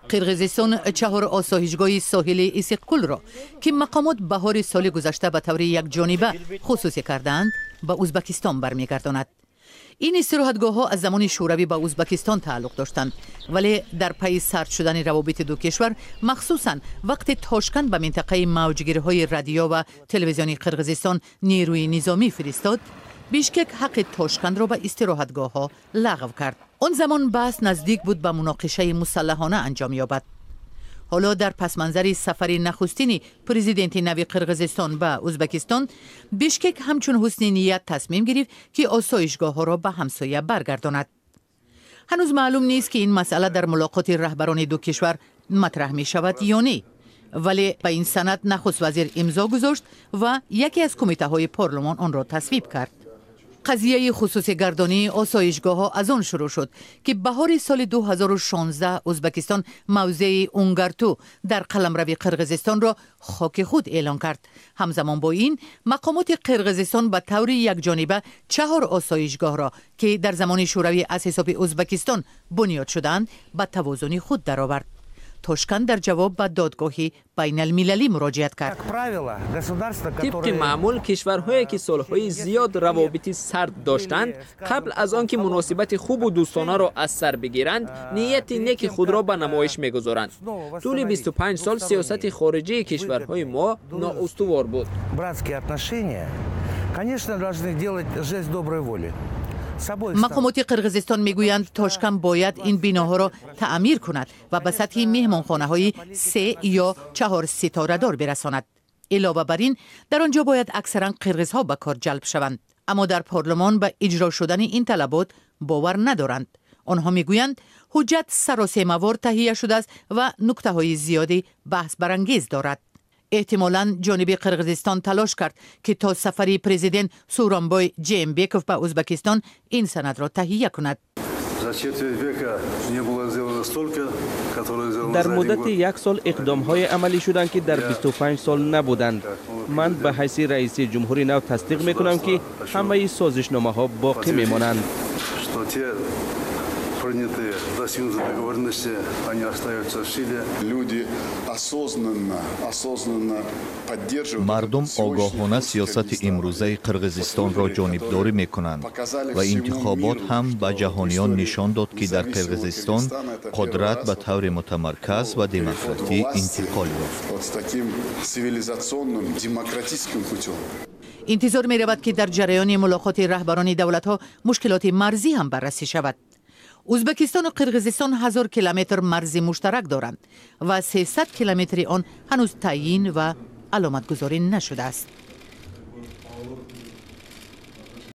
قرقیزستان 4 آسایشگاه ساحلی ایسیقکول را که مقامات بهار سال گذشته به طور یک جانبه خصوصی کردند به ازبکستان برمیگرداند. این استراحتگاه ها از زمان شوروی به ازبکستان تعلق داشتند، ولی در پی سرد شدن روابط دو کشور، مخصوصا وقتی تاشکند به منطقه موجگیری‌های رادیو و تلویزیونی قرقیزستان نیروی نظامی فرستاد، بیشکک حق تاشکند را به استراحتگاه ها لغو کرد. آن زمان بحث نزدیک بود به مناقشه مسلحانه انجام یابد. حالا در پس منظر سفر نخستین پرزیدنت نوی قرقیزستان به ازبکستان، بیشکک همچون حسن نیت تصمیم گرفت که آسایشگاه ها را به همسایه برگرداند. هنوز معلوم نیست که این مسئله در ملاقات رهبران دو کشور مطرح می شود یا نه، ولی به این سند نخست وزیر امضا گذاشت و یکی از کمیته های پارلمان آن را تصویب کرد. قضیه خصوصی گردانی آسایشگاه ها از آن شروع شد که بهار سال 2016 ازبکستان موضع اونگرتو در قلمرو قرقیزستان را خاک خود اعلان کرد. همزمان با این مقامات قرقیزستان به طور یکجانبه 4 آسایشگاه را که در زمان شوروی از حساب ازبکستان بنیاد شدند به توازن خود درآورد. تاشکند در جواب به دادگاهی بین المللی مراجعت کرد. طبق معمول کشورهایی که سالهای زیاد روابط سرد داشتند، قبل از آنکه مناسبت خوب و دوستانه را از سر بگیرند، نیت نیک خود را به نمایش می‌گذارند. طول 25 سال سیاست خارجی کشورهای ما نااستوار بود. مقامات قرقیزستان میگویند تاشکند باید این بناها را تعمیر کند و به سطح مهمانخانه های 3 یا 4 ستاره دار برساند. علاوه بر این در آنجا باید اکثرا قرقیزها به کار جلب شوند، اما در پارلمان به اجرا شدن این طلبات باور ندارند. آنها میگویند حجت سراسیمه‌وار تهیه شده است و نکته های زیادی بحث برانگیز دارد. احتمالاً جانب قرقیزستان تلاش کرد که تا سفری پرزیدنت سورانبای جیمبکوف به ازبکستان این سند را تهیه کند. در مدت 1 سال اقدام‌های عملی شدند که در 25 سال نبودند. من به حیث رئیس جمهوری نو تصدیق می‌کنم که همه سازشنامه‌ها باقی می‌مانند. مردم آگاهانه سیاست امروزه قرقیزستان را جانبداری می‌کنند و انتخابات هم به جهانیان نشان داد که در قرقیزستان قدرت به طور متمرکز و دموکراتی انتقال یافت. انتظار می‌رود که در جریان ملاقات رهبران دولت‌ها مشکلات مرزی هم بررسی شود. ازبکستان و قرقیزستان 1000 کیلومتر مرز مشترک دارند و 300 کیلومتر آن هنوز تعیین و علامت گذاری نشده است.